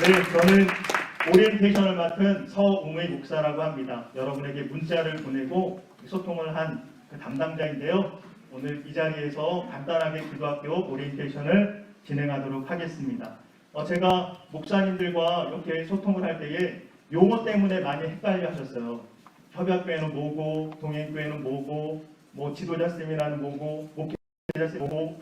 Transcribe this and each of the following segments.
네, 저는 오리엔테이션을 맡은 서웅의 목사라고 합니다. 여러분에게 문자를 보내고 소통을 한 그 담당자인데요. 오늘 이 자리에서 간단하게 기도학교 오리엔테이션을 진행하도록 하겠습니다. 제가 목사님들과 이렇게 소통을 할 때에 용어 때문에 많이 헷갈려 하셨어요. 협약교회는 뭐고, 동행교회는 뭐고, 뭐 지도자 세미나는 뭐고, 목회자 세미나는 뭐고,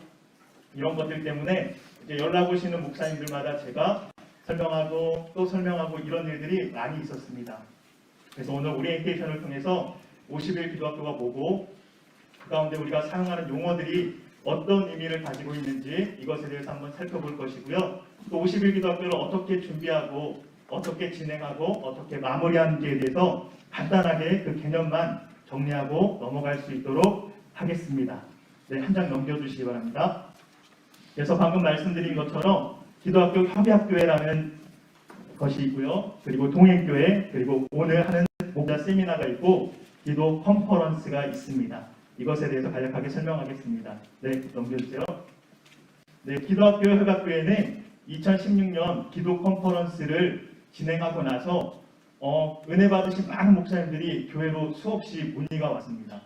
이런 것들 때문에 이제 연락 오시는 목사님들마다 제가 설명하고 또 설명하고 이런 일들이 많이 있었습니다. 그래서 오늘 오리엔테이션을 통해서 50일 기도학교가 뭐고 그 가운데 우리가 사용하는 용어들이 어떤 의미를 가지고 있는지 이것에 대해서 한번 살펴볼 것이고요. 또 50일 기도학교를 어떻게 준비하고 어떻게 진행하고 어떻게 마무리하는지에 대해서 간단하게 그 개념만 정리하고 넘어갈 수 있도록 하겠습니다. 네, 한 장 넘겨주시기 바랍니다. 그래서 방금 말씀드린 것처럼 기도학교 협약교회라는 것이 있고요. 그리고 동행교회, 그리고 오늘 하는 목자 세미나가 있고 기도 컨퍼런스가 있습니다. 이것에 대해서 간략하게 설명하겠습니다. 네, 넘겨주세요. 네, 기도학교 협약교회는 2016년 기도 컨퍼런스를 진행하고 나서 은혜 받으신 많은 목사님들이 교회로 수없이 문의가 왔습니다.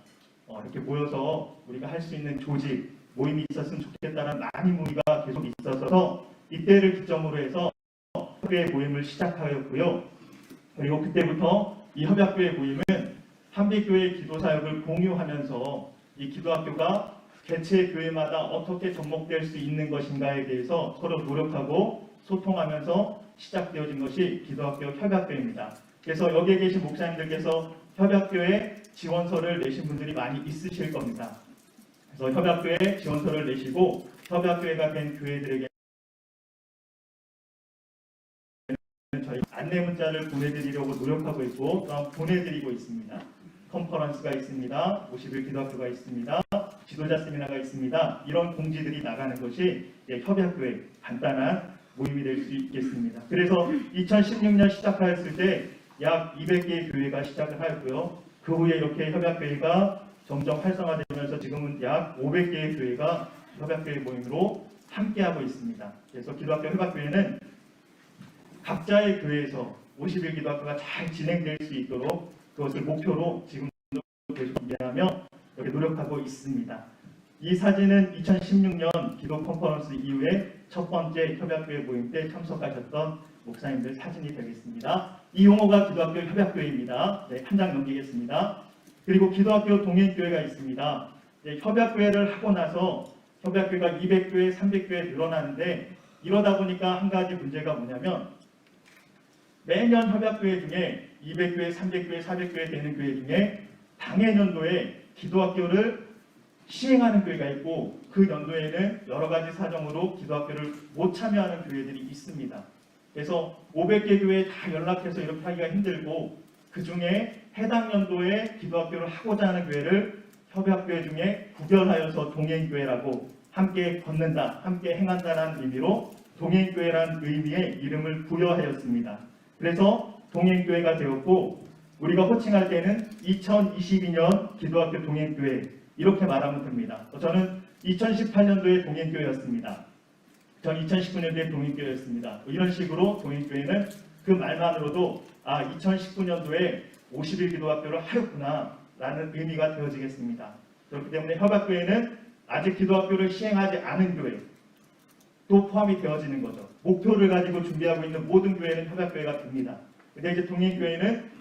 이렇게 모여서 우리가 할 수 있는 조직, 모임이 있었으면 좋겠다는 많은 문의가 계속 있어서 이때를 기점으로 해서 협약교회 모임을 시작하였고요. 그리고 그때부터 이 협약교회 모임은 한빛교회 기도사역을 공유하면서 이 기도학교가 개최 교회마다 어떻게 접목될 수 있는 것인가에 대해서 서로 노력하고 소통하면서 시작되어진 것이 기도학교 협약교회입니다. 그래서 여기에 계신 목사님들께서 협약교회 지원서를 내신 분들이 많이 있으실 겁니다. 그래서 협약교회 지원서를 내시고 협약교회가 된 교회들에게 저희 안내 문자를 보내드리려고 노력하고 있고 또한 보내드리고 있습니다. 컨퍼런스가 있습니다. 50일 기도학교가 있습니다. 지도자 세미나가 있습니다. 이런 공지들이 나가는 것이 협약교회 간단한 모임이 될 수 있겠습니다. 그래서 2016년 시작하였을 때 약 200개의 교회가 시작을 하였고요. 그 후에 이렇게 협약교회가 점점 활성화되면서 지금은 약 500개의 교회가 협약교회 모임으로 함께하고 있습니다. 그래서 기도학교 협약교회는 각자의 교회에서 50일 기도학교가 잘 진행될 수 있도록 그것을 목표로 지금도 계속 준비하며 이렇게 노력하고 있습니다. 이 사진은 2016년 기도 컨퍼런스 이후에 첫 번째 협약교회 모임 때 참석하셨던 목사님들 사진이 되겠습니다. 이 용어가 기도학교 협약교회입니다. 네, 한 장 넘기겠습니다. 그리고 기도학교 동행교회가 있습니다. 네, 협약교회를 하고 나서 협약교회가 200교회, 300교회 늘어나는데 이러다 보니까 한 가지 문제가 뭐냐면 매년 협약교회 중에 200교회, 300교회, 400교회 되는 교회 중에 당해 연도에 기도학교를 시행하는 교회가 있고 그 연도에는 여러 가지 사정으로 기도학교를 못 참여하는 교회들이 있습니다. 그래서 500개 교회에 다 연락해서 이렇게 하기가 힘들고 그 중에 해당 연도에 기도학교를 하고자 하는 교회를 협약교회 중에 구별하여서 동행교회라고 함께 걷는다, 함께 행한다는 의미로 동행교회라는 의미의 이름을 부여하였습니다. 그래서 동행교회가 되었고 우리가 호칭할 때는 2022년 기도학교 동행교회 이렇게 말하면 됩니다. 저는 2018년도에 동행교회였습니다. 전 2019년도에 동행교회였습니다. 이런 식으로 동행교회는 그 말만으로도 2019년도에 50일 기도학교를 하였구나 라는 의미가 되어지겠습니다. 그렇기 때문에 협약교회는 아직 기도학교를 시행하지 않은 교회 또 포함이 되어지는 거죠. 목표를 가지고 준비하고 있는 모든 교회는 협약교회가 됩니다. 근데 이제 동행교회는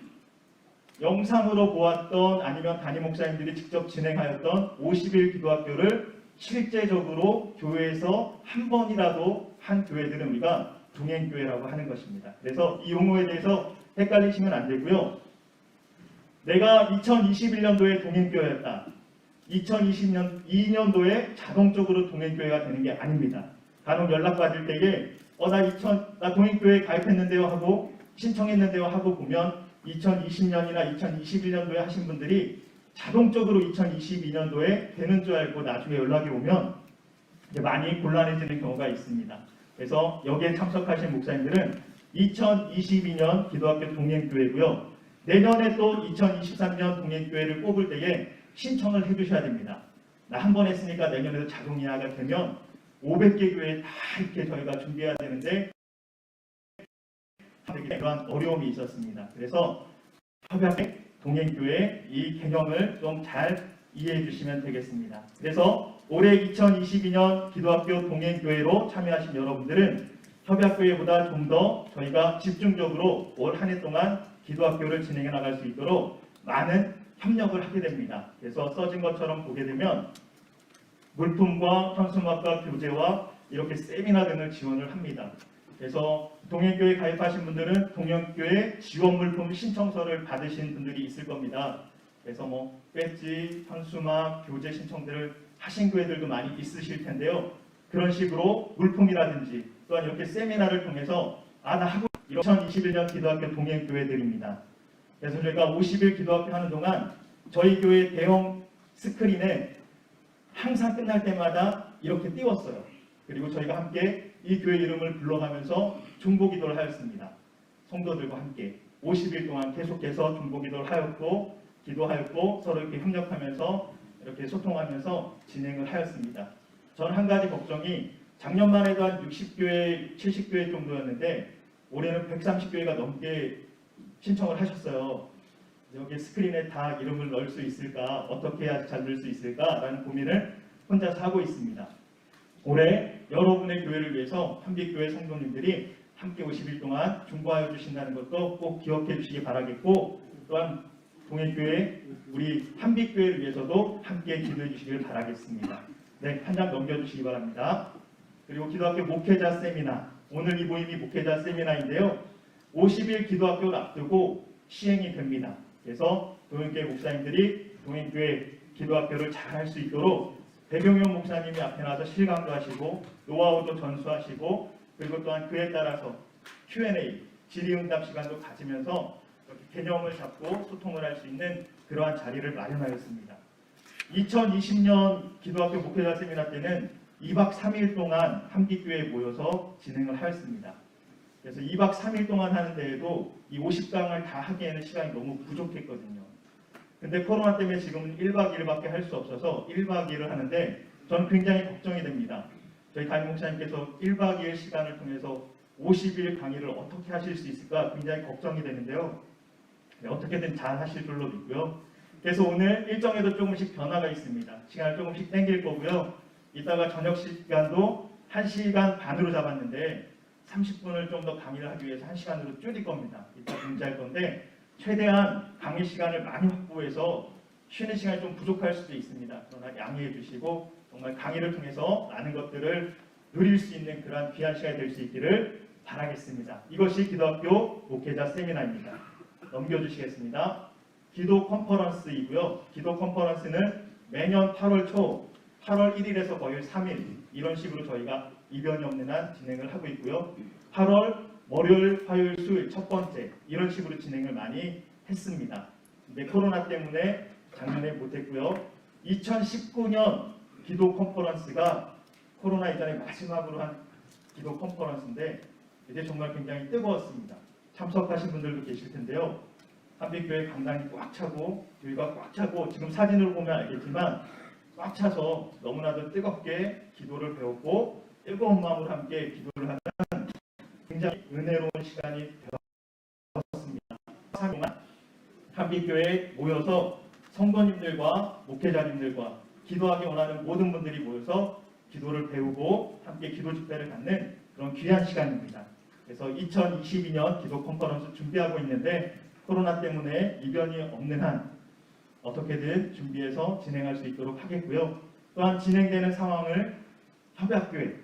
영상으로 보았던 아니면 담임 목사님들이 직접 진행하였던 50일 기도학교를 실제적으로 교회에서 한 번이라도 한 교회들은 우리가 동행교회라고 하는 것입니다. 그래서 이 용어에 대해서 헷갈리시면 안 되고요. 내가 2021년도에 동행교회였다. 2022년도에 자동적으로 동행교회가 되는 게 아닙니다. 간혹 연락받을 때에 나 동행교회에 가입했는데요 하고 신청했는데요 하고 보면 2020년이나 2021년도에 하신 분들이 자동적으로 2022년도에 되는 줄 알고 나중에 연락이 오면 이제 많이 곤란해지는 경우가 있습니다. 그래서 여기에 참석하신 목사님들은 2022년 기도학교 동행교회고요. 내년에 또 2023년 동행교회를 뽑을 때에 신청을 해주셔야 됩니다. 나 한 번 했으니까 내년에도 자동 이하가 되면 500개 교회 다 이렇게 저희가 준비해야 되는데 포함되기 때문에 그러한 어려움이 있었습니다. 그래서 협약의 동행교회 이 개념을 좀 잘 이해해 주시면 되겠습니다. 그래서 올해 2022년 기도학교 동행교회로 참여하신 여러분들은 협약교회보다 좀 더 저희가 집중적으로 올 한 해 동안 기도학교를 진행해 나갈 수 있도록 많은 협력을 하게 됩니다. 그래서 써진 것처럼 보게 되면 물품과 현수막과 교재와 이렇게 세미나 등을 지원을 합니다. 그래서 동행교회 가입하신 분들은 동행교회 지원 물품 신청서를 받으신 분들이 있을 겁니다. 그래서 뭐 배지, 현수막, 교재 신청들을 하신 교회들도 많이 있으실 텐데요. 그런 식으로 물품이라든지 또한 이렇게 세미나를 통해서 나 하고 2021년 기도학교 동행교회들입니다. 그래서 저희가 50일 기도학교 하는 동안 저희 교회 대형 스크린에 항상 끝날 때마다 이렇게 띄웠어요. 그리고 저희가 함께 이 교회 이름을 불러가면서 중보기도를 하였습니다. 성도들과 함께 50일 동안 계속해서 중보기도를 하였고 기도하였고 서로 이렇게 협력하면서 이렇게 소통하면서 진행을 하였습니다. 저는 한 가지 걱정이 작년만 해도 한 60교회, 70교회 정도였는데 올해는 130교회가 넘게 신청을 하셨어요. 여기 스크린에 다 이름을 넣을 수 있을까? 어떻게 해야 잘 넣을 수 있을까? 라는 고민을 혼자서 하고 있습니다. 올해 여러분의 교회를 위해서 한빛교회 성도님들이 함께 50일 동안 중보하여 주신다는 것도 꼭 기억해 주시기 바라겠고 또한 동행교회 우리 한빛교회를 위해서도 함께 기도해 주시길 바라겠습니다. 네, 한 장 넘겨주시기 바랍니다. 그리고 기도학교 목회자 세미나 오늘 이 모임이 목회자 세미나인데요. 50일 기도학교를 앞두고 시행이 됩니다. 그래서 동행교회 목사님들이 동행교회 기도학교를 잘 할 수 있도록 배경용 목사님이 앞에 나와서 실강도 하시고 노하우도 전수하시고 그리고 또한 그에 따라서 Q&A 질의응답 시간도 가지면서 이렇게 개념을 잡고 소통을 할 수 있는 그러한 자리를 마련하였습니다. 2020년 기도학교 목회자 세미나 때는 2박 3일 동안 한빛교회에 모여서 진행을 하였습니다. 그래서 2박 3일 동안 하는 데에도 이 50강을 다 하기에는 시간이 너무 부족했거든요. 근데 코로나 때문에 지금은 1박 2일밖에 할 수 없어서 1박 2일을 하는데 저는 굉장히 걱정이 됩니다. 저희 담임 목사님께서 1박 2일 시간을 통해서 50일 강의를 어떻게 하실 수 있을까 굉장히 걱정이 되는데요. 네, 어떻게든 잘 하실 줄로 믿고요. 그래서 오늘 일정에도 조금씩 변화가 있습니다. 시간을 조금씩 당길 거고요. 이따가 저녁 시간도 1시간 반으로 잡았는데 30분을 좀 더 강의를 하기 위해서 1시간으로 줄일 겁니다. 이따 공지할 건데 최대한 강의 시간을 많이 확보해서 쉬는 시간이 좀 부족할 수도 있습니다. 그러나 양해해 주시고 정말 강의를 통해서 많은 것들을 누릴 수 있는 그러한 귀한 시간이 될 수 있기를 바라겠습니다. 이것이 기도학교 목회자 세미나입니다. 넘겨주시겠습니다. 기도 컨퍼런스이고요. 기도 컨퍼런스는 매년 8월 초 8월 1일에서 거의 3일 이런 식으로 저희가 이변이 없는 한 진행을 하고 있고요. 8월 월요일, 화요일, 수요일 첫 번째 이런 식으로 진행을 많이 했습니다. 근데 코로나 때문에 작년에 못했고요. 2019년 기도 컨퍼런스가 코로나 이전에 마지막으로 한 기도 컨퍼런스인데 이제 정말 굉장히 뜨거웠습니다. 참석하신 분들도 계실 텐데요. 한빛교회 강당이 꽉 차고 교회가 꽉 차고 지금 사진으로 보면 알겠지만 꽉 차서 너무나도 뜨겁게 기도를 배웠고 뜨거운 마음으로 함께 기도를 하는 굉장히 은혜로운 시간이 되었습니다. 3일 동안 한빛교회에 모여서 성도님들과 목회자님들과 기도하기 원하는 모든 분들이 모여서 기도를 배우고 함께 기도 집회를 갖는 그런 귀한 시간입니다. 그래서 2022년 기도 컨퍼런스 준비하고 있는데 코로나 때문에 이변이 없는 한 어떻게든 준비해서 진행할 수 있도록 하겠고요. 또한 진행되는 상황을 협약교회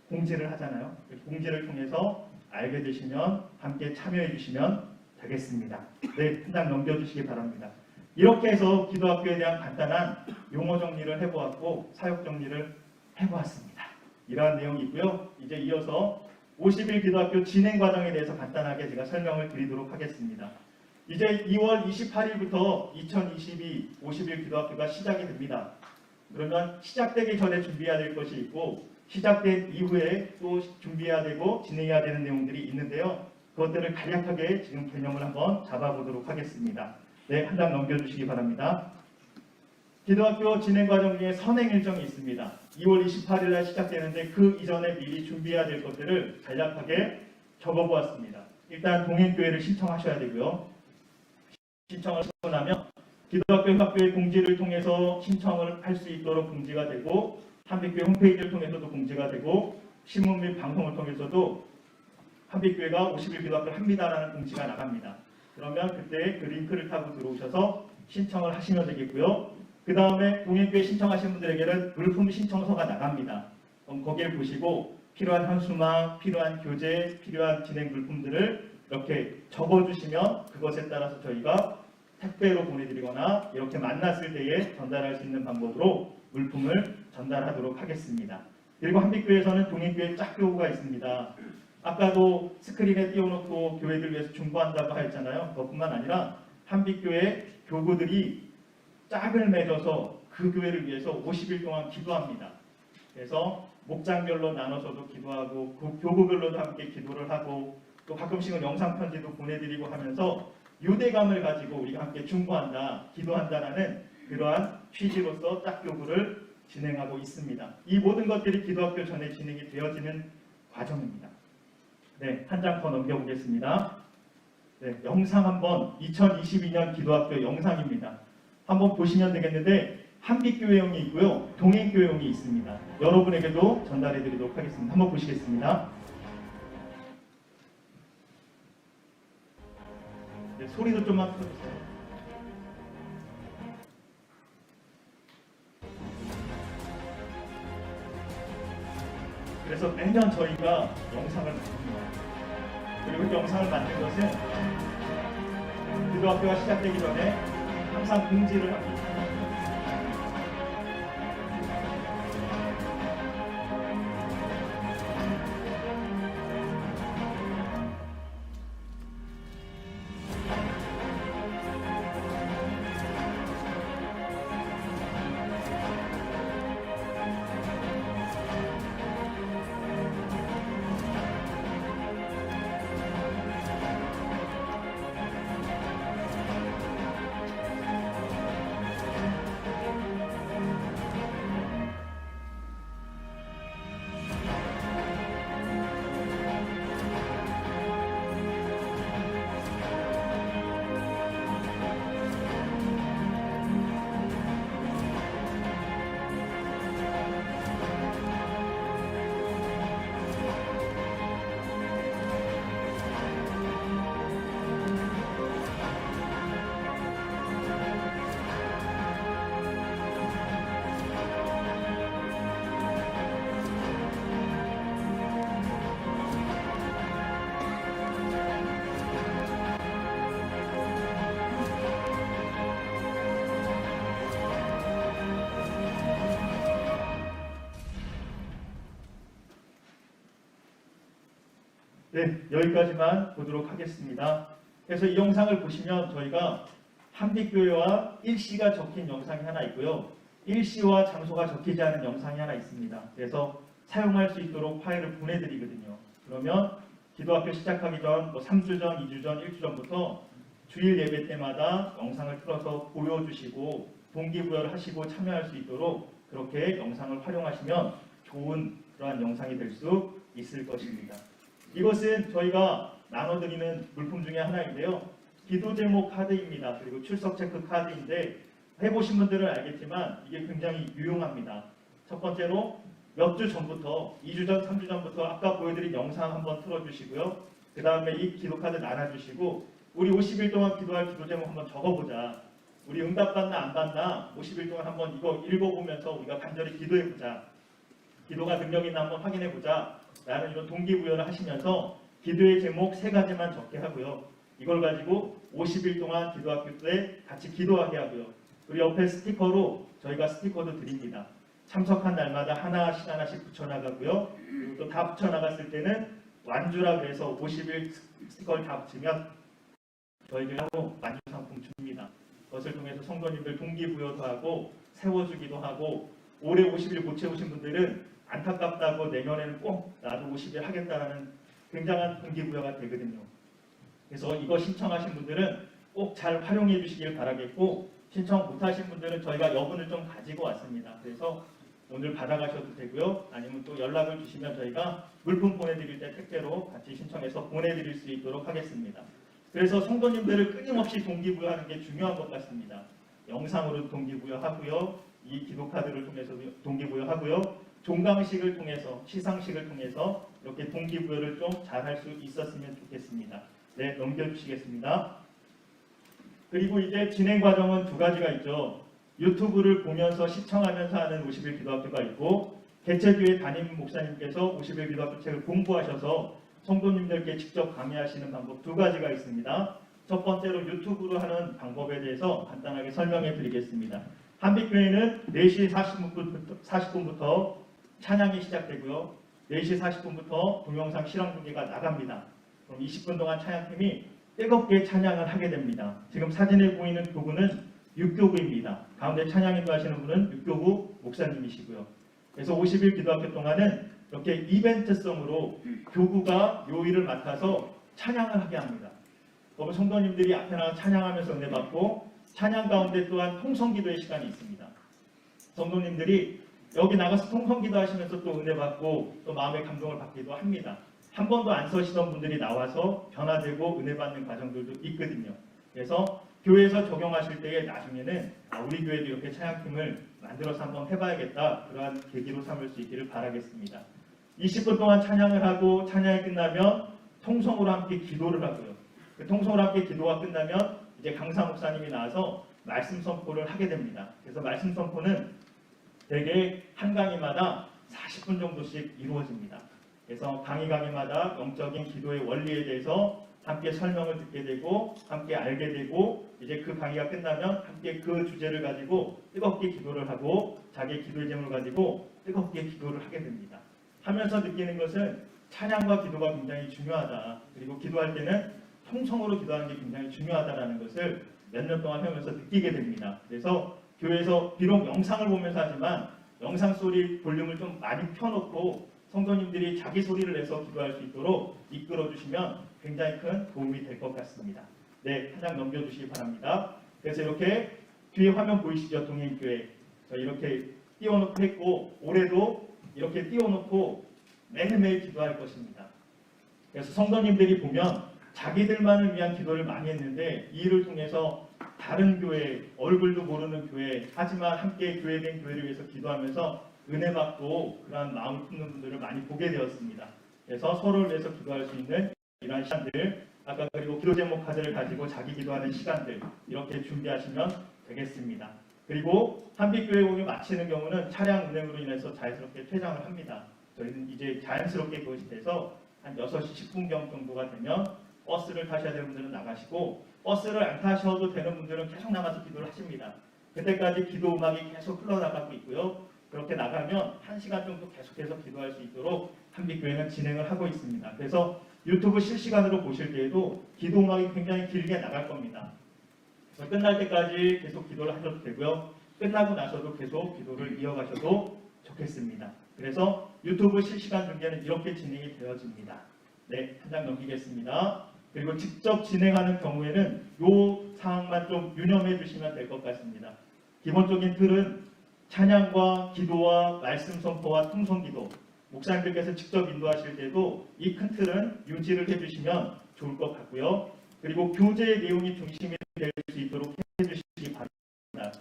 공지를 하잖아요. 공지를 통해서 알게 되시면 함께 참여해 주시면 되겠습니다. 네, 한 장 넘겨주시기 바랍니다. 이렇게 해서 기도학교에 대한 간단한 용어 정리를 해보았고 사역 정리를 해보았습니다. 이러한 내용이고요. 이제 이어서 50일 기도학교 진행 과정에 대해서 간단하게 제가 설명을 드리도록 하겠습니다. 이제 2월 28일부터 2022 50일 기도학교가 시작이 됩니다. 그러면 시작되기 전에 준비해야 될 것이 있고 시작된 이후에 또 준비해야 되고 진행해야 되는 내용들이 있는데요. 그것들을 간략하게 지금 개념을 한번 잡아보도록 하겠습니다. 네, 한 장 넘겨주시기 바랍니다. 기도학교 진행 과정 중에 선행 일정이 있습니다. 2월 28일 날 시작되는데 그 이전에 미리 준비해야 될 것들을 간략하게 적어보았습니다. 일단 동행교회를 신청하셔야 되고요. 신청을 하고 나면 기도학교 협학교의 공지를 통해서 신청을 할 수 있도록 공지가 되고, 한빛교회 홈페이지를 통해서도 공지가 되고, 신문 및 방송을 통해서도 한빛교회가 50일 기도학교를 합니다라는 공지가 나갑니다. 그러면 그때 그 링크를 타고 들어오셔서 신청을 하시면 되겠고요. 그 다음에 동행교회 신청하신 분들에게는 물품 신청서가 나갑니다. 그럼 거기를 보시고 필요한 현수막, 필요한 교재, 필요한 진행 물품들을 이렇게 적어주시면 그것에 따라서 저희가 택배로 보내드리거나 이렇게 만났을 때에 전달할 수 있는 방법으로 물품을 전달하도록 하겠습니다. 그리고 한빛교회에서는 동행교회 짝교구가 있습니다. 아까도 스크린에 띄워놓고 교회들 위해서 중보한다고 했잖아요. 그것뿐만 아니라 한빛교회 교구들이 짝을 맺어서 그 교회를 위해서 50일 동안 기도합니다. 그래서 목장별로 나눠서도 기도하고 그 교구별로도 함께 기도를 하고 또 가끔씩은 영상 편지도 보내드리고 하면서 유대감을 가지고 우리가 함께 중보한다, 기도한다라는 그러한 취지로서 짝교구를 진행하고 있습니다. 이 모든 것들이 기도학교 전에 진행이 되어지는 과정입니다. 네, 한 장 더 넘겨보겠습니다. 네, 영상 한번 2022년 기도학교 영상입니다. 한번 보시면 되겠는데 한빛교회용이 있고요, 동행교회용이 있습니다. 여러분에게도 전달해드리도록 하겠습니다. 한번 보시겠습니다. 네, 소리도 좀만 틀어주세요. 그래서 매년 저희가 영상을 만듭니다. 그리고 그 영상을 만든 것은 기도학교가 시작되기 전에 항상 공지를 합니다. 네, 여기까지만 보도록 하겠습니다. 그래서 이 영상을 보시면 저희가 한빛교회와 일시가 적힌 영상이 하나 있고요. 일시와 장소가 적히지 않은 영상이 하나 있습니다. 그래서 사용할 수 있도록 파일을 보내드리거든요. 그러면 기도학교 시작하기 전 3주 전, 2주 전, 1주 전부터 주일 예배 때마다 영상을 틀어서 보여주시고 동기부여를 하시고 참여할 수 있도록 그렇게 영상을 활용하시면 좋은 그러한 영상이 될 수 있을 것입니다. 이것은 저희가 나눠드리는 물품 중에 하나인데요. 기도 제목 카드입니다. 그리고 출석 체크 카드인데 해보신 분들은 알겠지만 이게 굉장히 유용합니다. 첫 번째로 몇 주 전부터 2주 전, 3주 전부터 아까 보여드린 영상 한번 틀어주시고요. 그 다음에 이 기도 카드 나눠주시고 우리 50일 동안 기도할 기도 제목 한번 적어보자. 우리 응답받나 안 받나 50일 동안 한번 이거 읽어보면서 우리가 간절히 기도해보자. 기도가 능력 있나 한번 확인해보자 라는 이런 동기부여를 하시면서 기도의 제목 3가지만 적게 하고요. 이걸 가지고 50일 동안 기도학교 때 같이 기도하게 하고요. 그리고 옆에 스티커로 저희가 스티커도 드립니다. 참석한 날마다 하나씩 붙여나가고요. 그리고 또 다 붙여나갔을 때는 완주라 그래서 50일 스티커를 다 붙이면 저희들하고 완주 상품 줍니다. 그것을 통해서 성도님들 동기부여도 하고 세워주기도 하고 올해 50일 못 채우신 분들은 안타깝다고 내년에는 꼭 나도 50일 하겠다라는 굉장한 동기부여가 되거든요. 그래서 이거 신청하신 분들은 꼭 잘 활용해 주시길 바라겠고 신청 못하신 분들은 저희가 여분을 좀 가지고 왔습니다. 그래서 오늘 받아가셔도 되고요. 아니면 또 연락을 주시면 저희가 물품 보내드릴 때 택배로 같이 신청해서 보내드릴 수 있도록 하겠습니다. 그래서 성도님들을 끊임없이 동기부여하는 게 중요한 것 같습니다. 영상으로 동기부여하고요. 이 기도카드를 통해서 동기부여하고요. 종강식을 통해서, 시상식을 통해서 이렇게 동기부여를 좀 잘할 수 있었으면 좋겠습니다. 네, 넘겨주시겠습니다. 그리고 이제 진행 과정은 두 가지가 있죠. 유튜브를 보면서 시청하면서 하는 50일 기도학교가 있고, 개체교회 담임 목사님께서 50일 기도학교 책을 공부하셔서 성도님들께 직접 강의하시는 방법 두 가지가 있습니다. 첫 번째로 유튜브로 하는 방법에 대해서 간단하게 설명해 드리겠습니다. 한빛교회는 4시 40분부터 찬양이 시작되고요. 4시 40분부터 동영상 실황 중계가 나갑니다. 그럼 20분 동안 찬양팀이 뜨겁게 찬양을 하게 됩니다. 지금 사진에 보이는 교구는 육교구입니다. 가운데 찬양 인도하시는 분은 육교구 목사님이시고요. 그래서 50일 기도학교 동안은 이렇게 이벤트성으로 교구가 요일을 맡아서 찬양을 하게 합니다. 그러면 성도님들이 앞에 나가 찬양하면서 은혜 받고, 찬양 가운데 또한 통성기도의 시간이 있습니다. 성도님들이 여기 나가서 통성기도 하시면서 또 은혜 받고 또 마음의 감동을 받기도 합니다. 한 번도 안 서시던 분들이 나와서 변화되고 은혜 받는 과정들도 있거든요. 그래서 교회에서 적용하실 때에 나중에는 우리 교회도 이렇게 찬양팀을 만들어서 한번 해봐야겠다, 그러한 계기로 삼을 수 있기를 바라겠습니다. 20분 동안 찬양을 하고 찬양이 끝나면 통성으로 함께 기도를 하고요. 그 통성으로 함께 기도가 끝나면 이제 강사 목사님이 나와서 말씀 선포를 하게 됩니다. 그래서 말씀 선포는 대개 한 강의마다 40분 정도씩 이루어집니다. 그래서 강의마다 영적인 기도의 원리에 대해서 함께 설명을 듣게 되고 함께 알게 되고, 이제 그 강의가 끝나면 함께 그 주제를 가지고 뜨겁게 기도를 하고 자기의 기도의 제목을 가지고 뜨겁게 기도를 하게 됩니다. 하면서 느끼는 것은 찬양과 기도가 굉장히 중요하다. 그리고 기도할 때는 통성으로 기도하는 게 굉장히 중요하다는 것을 몇 년 동안 하면서 느끼게 됩니다. 그래서 교회에서 비록 영상을 보면서 하지만 영상 소리 볼륨을 좀 많이 켜놓고 성도님들이 자기 소리를 내서 기도할 수 있도록 이끌어 주시면 굉장히 큰 도움이 될 것 같습니다. 네, 한 장 넘겨주시기 바랍니다. 그래서 이렇게 뒤에 화면 보이시죠? 동행교회. 저 이렇게 띄워놓고 했고, 올해도 이렇게 띄워놓고 매일매일 기도할 것입니다. 그래서 성도님들이 보면 자기들만을 위한 기도를 많이 했는데, 이 일을 통해서 다른 교회, 얼굴도 모르는 교회, 하지만 함께 교회된 교회를 위해서 기도하면서 은혜 받고 그러한 마음을 품는 분들을 많이 보게 되었습니다. 그래서 서로를 위해서 기도할 수 있는 이러한 시간들, 아까 그리고 기도 제목 카드를 가지고 자기 기도하는 시간들, 이렇게 준비하시면 되겠습니다. 그리고 한빛교회 오늘 마치는 경우는 차량 운행으로 인해서 자연스럽게 퇴장을 합니다. 저희는 이제 자연스럽게 그것이 돼서 한 6시 10분경 정도가 되면 버스를 타셔야 되는 분들은 나가시고, 버스를 안 타셔도 되는 분들은 계속 남아서 기도를 하십니다. 그때까지 기도 음악이 계속 흘러나가고 있고요. 그렇게 나가면 1시간 정도 계속해서 기도할 수 있도록 한빛교회는 진행을 하고 있습니다. 그래서 유튜브 실시간으로 보실 때에도 기도 음악이 굉장히 길게 나갈 겁니다. 그래서 끝날 때까지 계속 기도를 하셔도 되고요. 끝나고 나서도 계속 기도를 이어가셔도 좋겠습니다. 그래서 유튜브 실시간 중계는 이렇게 진행이 되어집니다. 네, 한 장 넘기겠습니다. 그리고 직접 진행하는 경우에는 이 사항만 좀 유념해 주시면 될 것 같습니다. 기본적인 틀은 찬양과 기도와 말씀 선포와 통성기도, 목사님들께서 직접 인도하실 때도 이 큰 틀은 유지를 해주시면 좋을 것 같고요. 그리고 교제의 내용이 중심이 될 수 있도록 해주시기 바랍니다.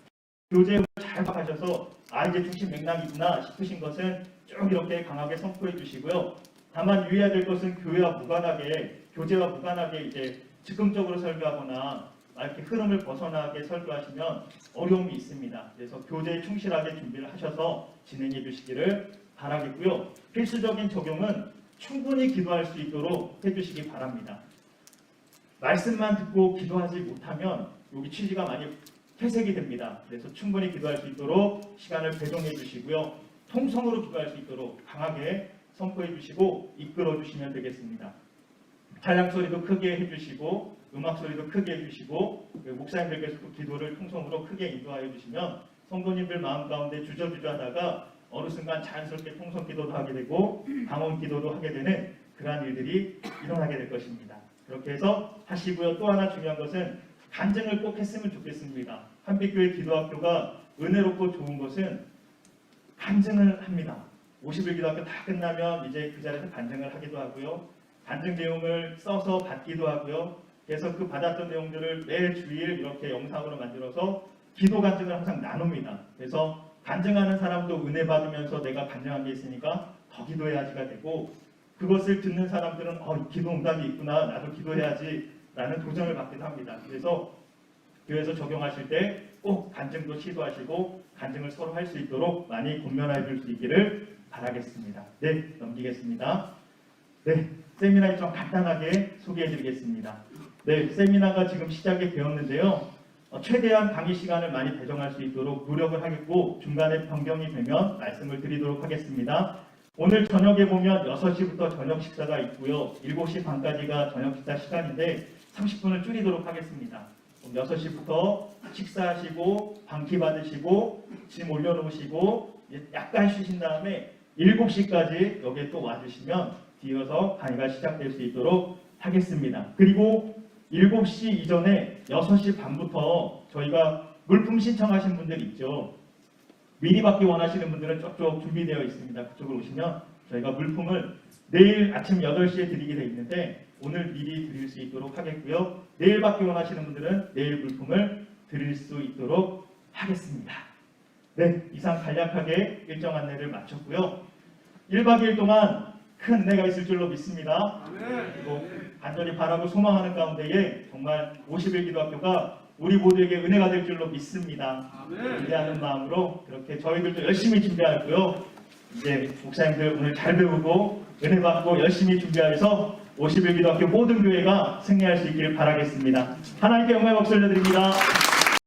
교제를 잘 파악하셔서 이제 중심 맥락이구나 싶으신 것은 쭉 이렇게 강하게 선포해 주시고요. 다만 유의해야 될 것은 교회와 무관하게, 교제와 무관하게 이제 즉흥적으로 설교하거나 이렇게 흐름을 벗어나게 설교하시면 어려움이 있습니다. 그래서 교제에 충실하게 준비를 하셔서 진행해 주시기를 바라겠고요. 필수적인 적용은 충분히 기도할 수 있도록 해주시기 바랍니다. 말씀만 듣고 기도하지 못하면 여기 취지가 많이 퇴색이 됩니다. 그래서 충분히 기도할 수 있도록 시간을 배정해 주시고요. 통성으로 기도할 수 있도록 강하게 선포해 주시고 이끌어 주시면 되겠습니다. 찬양 소리도 크게 해주시고 음악 소리도 크게 해주시고, 목사님들께서도 기도를 통성으로 크게 인도하여 주시면 성도님들 마음 가운데 주저주저하다가 어느 순간 자연스럽게 통성 기도도 하게 되고 방언 기도도 하게 되는 그러한 일들이 일어나게 될 것입니다. 그렇게 해서 하시고요. 또 하나 중요한 것은 간증을 꼭 했으면 좋겠습니다. 한빛교회 기도학교가 은혜롭고 좋은 것은 간증을 합니다. 50일 기도학교 다 끝나면 이제 그 자리에서 간증을 하기도 하고요. 간증 내용을 써서 받기도 하고요. 그래서 그 받았던 내용들을 매 주일 이렇게 영상으로 만들어서 기도 간증을 항상 나눕니다. 그래서 간증하는 사람도 은혜 받으면서 내가 간증한 게 있으니까 더 기도해야지가 되고, 그것을 듣는 사람들은 기도 응답이 있구나, 나도 기도해야지 라는 도전을 받기도 합니다. 그래서 교회에서 적용하실 때 꼭 간증도 시도하시고 간증을 서로 할 수 있도록 많이 권면해 줄 수 있기를 바라겠습니다. 네, 넘기겠습니다. 네, 세미나 일정 간단하게 소개해 드리겠습니다. 네, 세미나가 지금 시작이 되었는데요. 최대한 강의 시간을 많이 배정할 수 있도록 노력을 하겠고, 중간에 변경이 되면 말씀을 드리도록 하겠습니다. 오늘 저녁에 보면 6시부터 저녁 식사가 있고요. 7시 반까지가 저녁 식사 시간인데 30분을 줄이도록 하겠습니다. 6시부터 식사하시고 방기 받으시고 짐 올려놓으시고 약간 쉬신 다음에 7시까지 여기에 또 와주시면 뒤어서 강의가 시작될 수 있도록 하겠습니다. 그리고 7시 이전에 6시 반부터 저희가 물품 신청하신 분들 있죠. 미리 받기 원하시는 분들은 쪽쪽 준비되어 있습니다. 그쪽으로 오시면 저희가 물품을 내일 아침 8시에 드리게 되어 있는데 오늘 미리 드릴 수 있도록 하겠고요. 내일 받기 원하시는 분들은 내일 물품을 드릴 수 있도록 하겠습니다. 네, 이상 간략하게 일정 안내를 마쳤고요. 1박 2일 동안 큰 은혜가 있을 줄로 믿습니다. 그리고 간절히 바라고 소망하는 가운데에 정말 50일 기도학교가 우리 모두에게 은혜가 될 줄로 믿습니다. 기대하는 마음으로 그렇게 저희들도 열심히 준비하고요. 이제 목사님들 오늘 잘 배우고 은혜 받고 열심히 준비해서 50일 기도학교 모든 교회가 승리할 수 있기를 바라겠습니다. 하나님께 영광의 박수 올려드립니다.